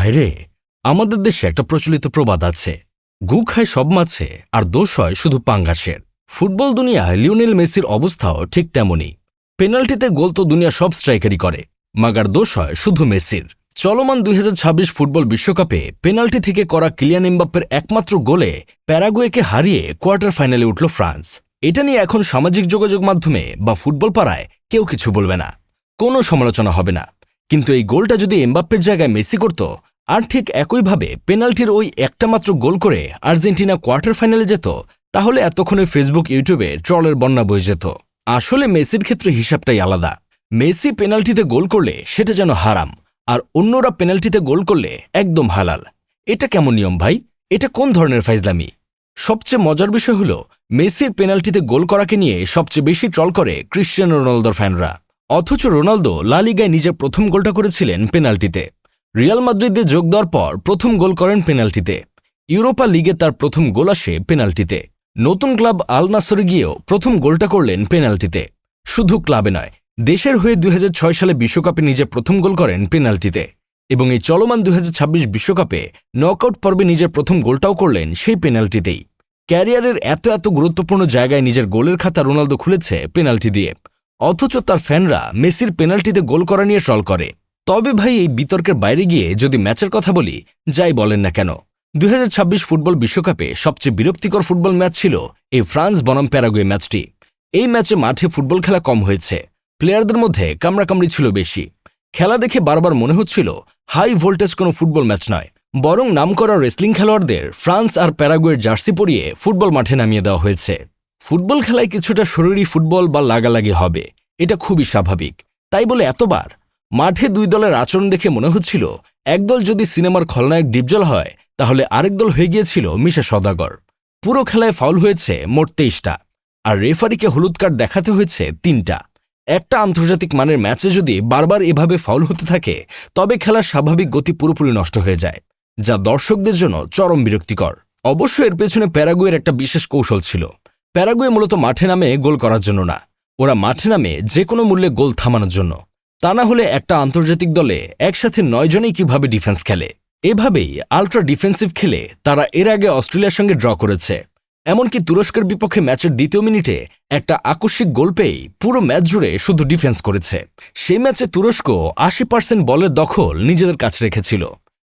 ভাইরে, আমাদের দেশে একটা প্রচলিত প্রবাদ আছে, গু খায় সব মাছে আর দোষ হয় শুধু পাঙ্গাসের। ফুটবল দুনিয়ায় লিওনেল মেসির অবস্থাও ঠিক তেমনই। পেনাল্টিতে গোল তো দুনিয়া সব স্ট্রাইকারই করে, মাগার দোষ হয় শুধু মেসির। চলমান 2026 ফুটবল বিশ্বকাপে পেনাল্টি থেকে করা কিলিয়ান এমবাপ্পের একমাত্র গোলে প্যারাগুয়েকে হারিয়ে কোয়ার্টার ফাইনালে উঠল ফ্রান্স। এটা নিয়ে এখন সামাজিক যোগাযোগ মাধ্যমে বা ফুটবল পাড়ায় কেউ কিছু বলবে না, কোনো সমালোচনা হবে না। কিন্তু এই গোলটা যদি এমবাপ্পের জায়গায় মেসি করত, আর ঠিক একইভাবে পেনাল্টির ওই একটা মাত্র গোল করে আর্জেন্টিনা কোয়ার্টার ফাইনালে যেত, তাহলে এতক্ষণে ফেসবুক ইউটিউবে ট্রলের বন্যা বয়ে যেত। আসলে মেসির ক্ষেত্রে হিসাবটাই আলাদা। মেসি পেনাল্টিতে গোল করলে সেটা যেন হারাম, আর অন্যরা পেনাল্টিতে গোল করলে একদম হালাল। এটা কেমন নিয়ম ভাই? এটা কোন ধরনের ফাইজলামি? সবচেয়ে মজার বিষয় হলো, মেসির পেনাল্টিতে গোল করাকে নিয়ে সবচেয়ে বেশি ট্রল করে ক্রিশ্চিয়ানো রোনালদোর ফ্যানরা। অথচ রোনালদো লা লিগায় নিজের প্রথম গোলটা করেছিলেন পেনাল্টিতে। রিয়াল মাদ্রিদে যোগ দেওয়ার পর প্রথম গোল করেন পেনাল্টিতে। ইউরোপা লিগে তার প্রথম গোল আসে পেনাল্টিতে। নতুন ক্লাব আল নাসরে গিয়েও প্রথম গোলটা করলেন পেনাল্টিতে। শুধু ক্লাবে নয়, দেশের হয়ে 2006 সালে বিশ্বকাপে নিজের প্রথম গোল করেন পেনাল্টিতে, এবং এই চলমান 2026 বিশ্বকাপে নকআউট পর্বে নিজের প্রথম গোলটাও করলেন সেই পেনাল্টিতেই। ক্যারিয়ারের এত এত গুরুত্বপূর্ণ জায়গায় নিজের গোলের খাতা রোনালদো খুলেছে পেনাল্টি দিয়ে, অথচ তার ফ্যানরা মেসির পেনাল্টিতে গোল করা নিয়ে ট্রল করে। তবে ভাই, এই বিতর্কের বাইরে গিয়ে যদি ম্যাচের কথা বলি, যাই বলেন না কেন, 2026 ফুটবল বিশ্বকাপে সবচেয়ে বিরক্তিকর ফুটবল ম্যাচ ছিল এই ফ্রান্স বনাম প্যারাগুয়ে ম্যাচটি। এই ম্যাচে মাঠে ফুটবল খেলা কম হয়েছে, প্লেয়ারদের মধ্যে কামড়াকামড়ি ছিল বেশি। খেলা দেখে বারবার মনে হচ্ছিল হাই ভোল্টেজ কোনো ফুটবল ম্যাচ নয়, বরং নামকরা রেসলিং খেলোয়াড়দের ফ্রান্স আর প্যারাগুয়ের জার্সি পরিয়ে ফুটবল মাঠে নামিয়ে দেওয়া হয়েছে। ফুটবল খেলায় কিছুটা শরীরী ফুটবল বা লাগালাগি হবে, এটা খুবই স্বাভাবিক। তাই বলে এতবার মাঠে দুই দলের আচরণ দেখে মনে হচ্ছিল একদল যদি সিনেমার খলনায়ক ডিপজল হয়, তাহলে আরেক দল হয়ে গিয়েছিল মিশা সওদাগর। পুরো খেলায় ফাউল হয়েছে মোট 23টা, আর রেফারিকে হলুদ কার্ড দেখাতে হয়েছে 3টা। একটা আন্তর্জাতিক মানের ম্যাচে যদি বারবার এভাবে ফাউল হতে থাকে, তবে খেলার স্বাভাবিক গতি পুরোপুরি নষ্ট হয়ে যায়, যা দর্শকদের জন্য চরম বিরক্তিকর। অবশ্য এর পেছনে প্যারাগুয়ের একটা বিশেষ কৌশল ছিল। প্যারাগুয়ে মূলত মাঠে নামে গোল করার জন্য না, ওরা মাঠে নামে যে কোনো মূল্যে গোল থামানোর জন্য। তা না হলে একটা আন্তর্জাতিক দলে একসাথে 9 জনেই কিভাবে ডিফেন্স খেলে? এভাবেই আল্ট্রা ডিফেন্সিভ খেলে তারা এর আগে অস্ট্রেলিয়ার সঙ্গে ড্র করেছে। এমনকি তুরস্কের বিপক্ষে ম্যাচের দ্বিতীয় মিনিটে একটা আকস্মিক গোল পেয়েই পুরো ম্যাচ জুড়ে শুধু ডিফেন্স করেছে। সেই ম্যাচে তুরস্ক 80% বলের দখল নিজেদের কাছে রেখেছিল।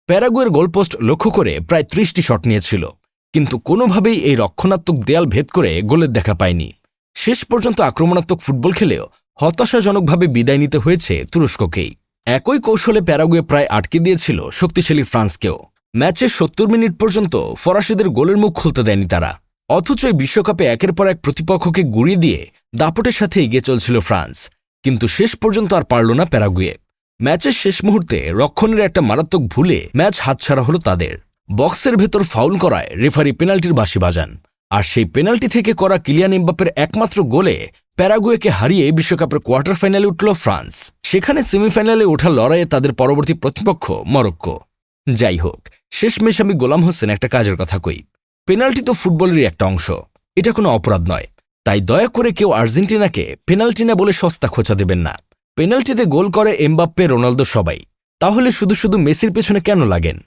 প্যারাগুয়ের গোলপোস্ট লক্ষ্য করে প্রায় 30টি শট নিয়েছিল, কিন্তু কোনোভাবেই এই রক্ষণাত্মক দেয়াল ভেদ করে গোলের দেখা পায়নি। শেষ পর্যন্ত আক্রমণাত্মক ফুটবল খেলেও হতাশাজনকভাবে বিদায় নিতে হয়েছে তুরস্ককেই। একই কৌশলে প্যারাগুয়ে প্রায় আটকে দিয়েছিল শক্তিশালী ফ্রান্সকেও। ম্যাচের 70 মিনিট পর্যন্ত ফরাসিদের গোলের মুখ খুলতে দেয়নি তারা। অথচ এই বিশ্বকাপে একের পর এক প্রতিপক্ষকে গুড়িয়ে দিয়ে দাপটের সাথে এগিয়ে চলছিল ফ্রান্স, কিন্তু শেষ পর্যন্ত আর পারল না প্যারাগুয়ে। ম্যাচের শেষ মুহূর্তে রক্ষণের একটা মারাত্মক ভুলে ম্যাচ হাতছাড়া হলো তাদের। বক্সের ভেতর ফাউল করায় রেফারি পেনাল্টির বাঁশি বাজান, আর সেই পেনাল্টি থেকে করা কিলিয়ান এমবাপ্পের একমাত্র গোলে প্যারাগুয়েকে হারিয়ে বিশ্বকাপের কোয়ার্টার ফাইনালে উঠল ফ্রান্স। সেখানে সেমিফাইনালে ওঠার লড়াইয়ে তাদের পরবর্তী প্রতিপক্ষ মরক্কো। যাই হোক, শেষমেশ আমি গোলাম হোসেন একটা কাজের কথা কই, পেনাল্টি তো ফুটবলেরই একটা অংশ, এটা কোনো অপরাধ নয়। তাই দয়া করে কেউ আর্জেন্টিনাকে পেনাল্টি না বলে সস্তা খোঁচা দেবেন না। পেনাল্টিতে গোল করে এমবাপ্পে, রোনালদো সবাই, তাহলে শুধু শুধু মেসির পেছনে কেন লাগেন?